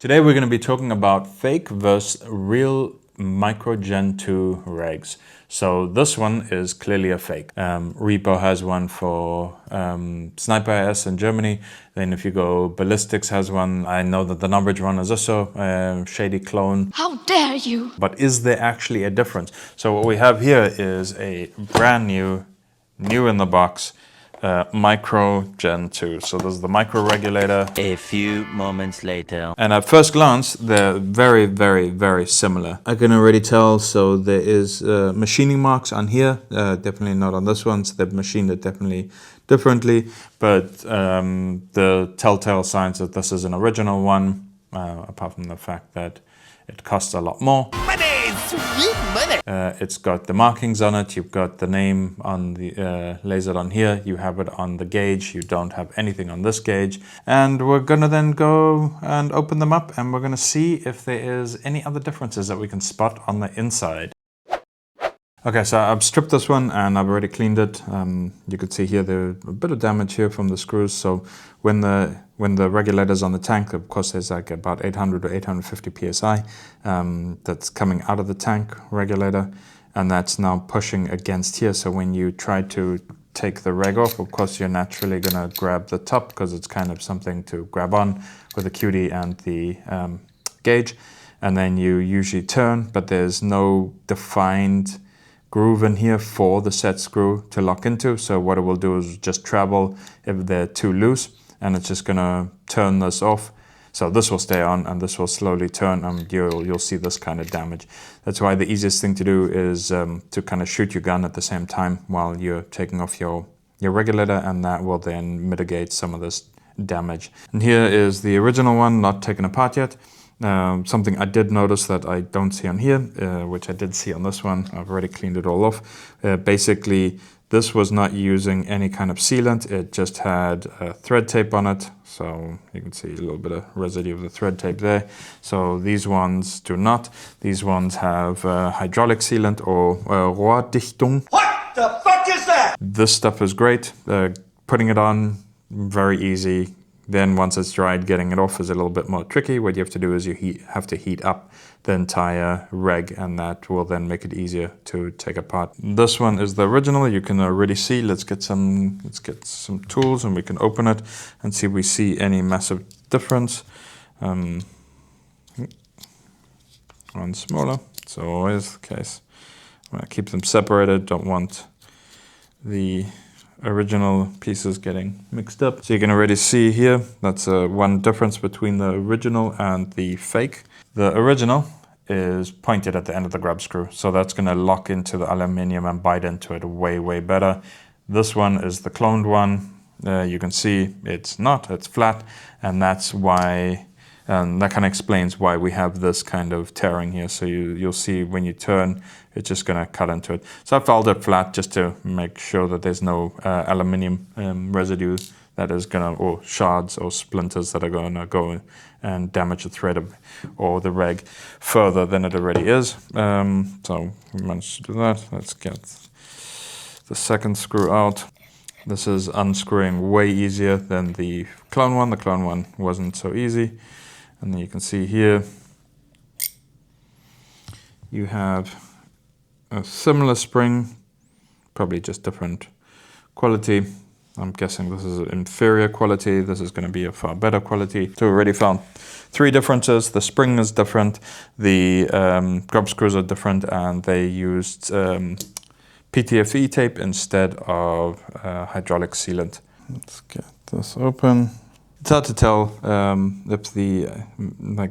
Today we're going to be talking about fake versus real Micro Gen2 regs. So this one is clearly a fake. Repo has one for Sniper AS in Germany. Then if you go, Ballistics has one. I know that the Numbridge one is also a shady clone. How dare you! But is there actually a difference? So what we have here is a brand new in the box, Micro Gen2. So this is the micro regulator. A few moments later. And at first glance, they're very, very, very similar. I can already tell, so there is machining marks on here, definitely not on this one, so they've machined it definitely differently, but the telltale signs that this is an original one, apart from the fact that it costs a lot more. Money! Sweet money! It's got the markings on it, you've got the name on the lasered on here, you have it on the gauge, you don't have anything on this gauge. And we're gonna then go and open them up and we're gonna see if there is any other differences that we can spot on the inside. Okay, so I've stripped this one and I've already cleaned it. You can see here there's a bit of damage here from the screws. So when the regulator's on the tank, of course there's like about 800 or 850 psi that's coming out of the tank regulator, and that's now pushing against here. So when you try to take the reg off, of course you're naturally gonna grab the top because it's kind of something to grab on with the QD and the gauge, and then you usually turn, but there's no defined groove in here for the set screw to lock into. So what it will do is just travel if they're too loose, and it's just gonna turn this off. So this will stay on and this will slowly turn, and you'll see this kind of damage. That's why the easiest thing to do is to kind of shoot your gun at the same time while you're taking off your regulator, and that will then mitigate some of this damage. And here is the original one, not taken apart yet. Something I did notice that I don't see on here, which I did see on this one. I've already cleaned it all off. Basically, this was not using any kind of sealant. It just had thread tape on it. So you can see a little bit of residue of the thread tape there. So these ones do not. These ones have hydraulic sealant or Rohrdichtung. What the fuck is that? This stuff is great. Putting it on, very easy. Then once it's dried, getting it off is a little bit more tricky. What you have to do is you have to heat up the entire reg, and that will then make it easier to take apart. This one is the original. You can already see. Let's get some tools and we can open it and see if we see any massive difference. One smaller. So always the case. I'm gonna keep them separated. Don't want the original pieces getting mixed up. So you can already see here, that's one difference between the original and the fake. The original is pointed at the end of the grub screw, so that's going to lock into the aluminium and bite into it way, way better. This one is the cloned one. You can see it's not, it's flat, and that's why, that kind of explains why we have this kind of tearing here. So you'll see when you turn, it's just going to cut into it. So I filed it flat just to make sure that there's no aluminium residue that is going to, or shards or splinters that are going to go and damage the thread or the reg further than it already is. So we managed to do that. Let's get the second screw out. This is unscrewing way easier than the clone one. The clone one wasn't so easy. And then you can see here, you have a similar spring, probably just different quality. I'm guessing this is an inferior quality. This is going to be a far better quality. So we already found three differences. The spring is different, the grub screws are different, and they used PTFE tape instead of hydraulic sealant. Let's get this open. It's hard to tell if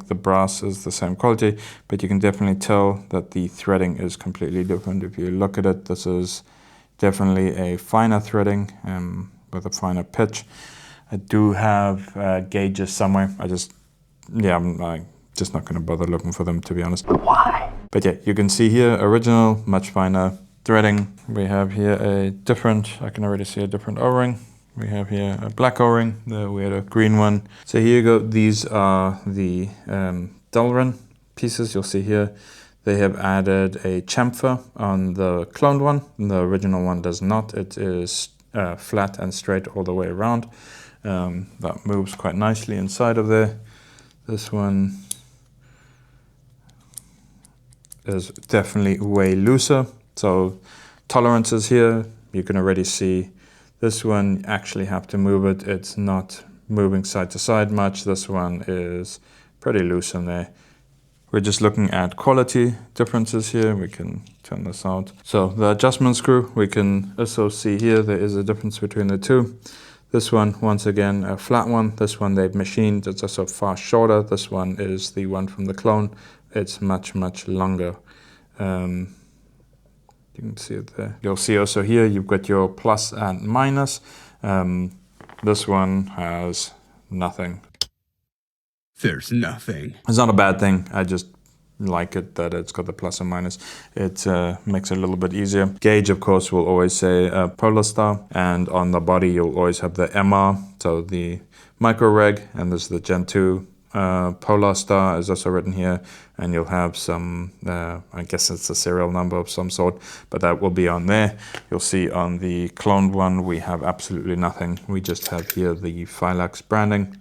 the brass is the same quality, but you can definitely tell that the threading is completely different. If you look at it, this is definitely a finer threading with a finer pitch. I do have gauges somewhere. I'm just not going to bother looking for them, to be honest. Why? But yeah, you can see here, original, much finer threading. We have here I can already see a different O-ring. We have here a black O-ring, we had a green one. So here you go, these are the Delrin pieces. You'll see here, they have added a chamfer on the cloned one. The original one does not. It is flat and straight all the way around. That moves quite nicely inside of there. This one is definitely way looser. So tolerances here, you can already see this one, you actually have to move it. It's not moving side to side much. This one is pretty loose in there. We're just looking at quality differences here. We can turn this out. So the adjustment screw, we can also see here there is a difference between the two. This one, once again, a flat one. This one they've machined. It's also far shorter. This one is the one from the clone. It's much, much longer. You can see it there. You'll see also here you've got your plus and minus. This one has nothing. There's nothing. It's not a bad thing. I just like it that it's got the plus and minus. It makes it a little bit easier. Gauge, of course, will always say Polarstar, and on the body you'll always have the MR, so the Micro Reg, and there's the Gen2 Polarstar is also written here, and you'll have some, I guess it's a serial number of some sort, but that will be on there. You'll see on the cloned one we have absolutely nothing. We just have here the Filax branding.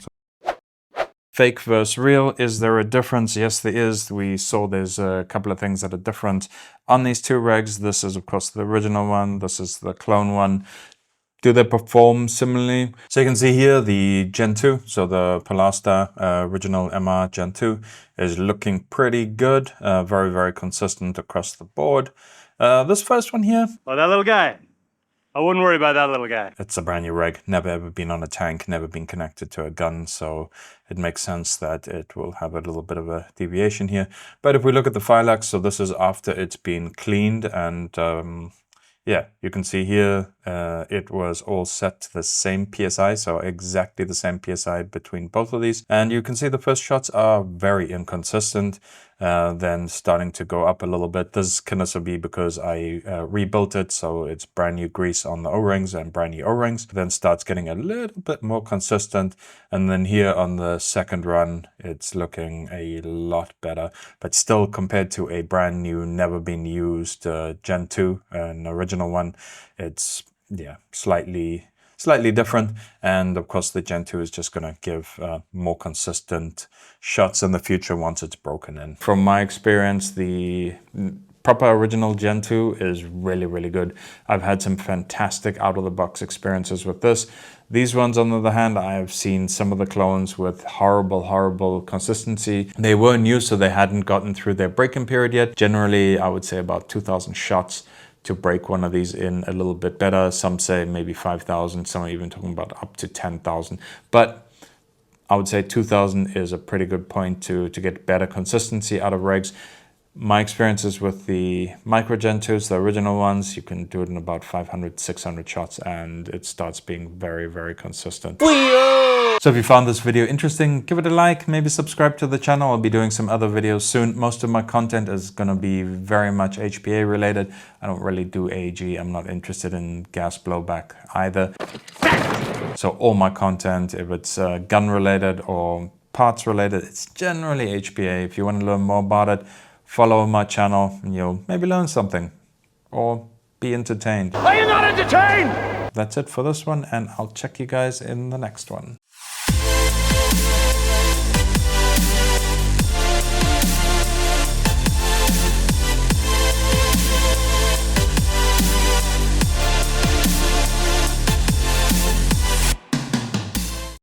Fake versus real, is there a difference? Yes, there is. We saw there's a couple of things that are different on these two regs. This is, of course, the original one. This is the clone one. Do they perform similarly? So you can see here the Gen 2, so the Polarstar original MR Gen 2 is looking pretty good. Very, very consistent across the board. This first one here. Oh, that little guy. I wouldn't worry about that little guy. It's a brand new reg, never ever been on a tank, never been connected to a gun, so it makes sense that it will have a little bit of a deviation here. But if we look at the Filax, so this is after it's been cleaned, and yeah, you can see here it was all set to the same PSI, so exactly the same PSI between both of these. And you can see the first shots are very inconsistent, then starting to go up a little bit. This can also be because I rebuilt it, so it's brand new grease on the O-rings and brand new O-rings. Then starts getting a little bit more consistent, and then here on the second run, it's looking a lot better. But still, compared to a brand new, never been used Gen 2, an original one, it's yeah, slightly different. And of course the Gen 2 is just going to give more consistent shots in the future once it's broken in. From my experience, the proper original Gen 2 is really, really good. I've had some fantastic out-of-the-box experiences with this. These ones, on the other hand, I have seen some of the clones with horrible consistency. They were new, so they hadn't gotten through their break-in period yet. Generally, I would say about 2,000 shots to break one of these in a little bit better. Some say maybe 5,000, some are even talking about up to 10,000. But I would say 2,000 is a pretty good point to get better consistency out of regs. My experiences with the Micro Gen 2s, the original ones, you can do it in about 500, 600 shots, and it starts being very, very consistent. So if you found this video interesting, give it a like, maybe subscribe to the channel. I'll be doing some other videos soon. Most of my content is going to be very much HPA related. I don't really do AEG. I'm not interested in gas blowback either. So all my content, if it's gun related or parts related, it's generally HPA. If you want to learn more about it, follow my channel and you'll maybe learn something or be entertained. Are you not entertained? That's it for this one, and I'll check you guys in the next one.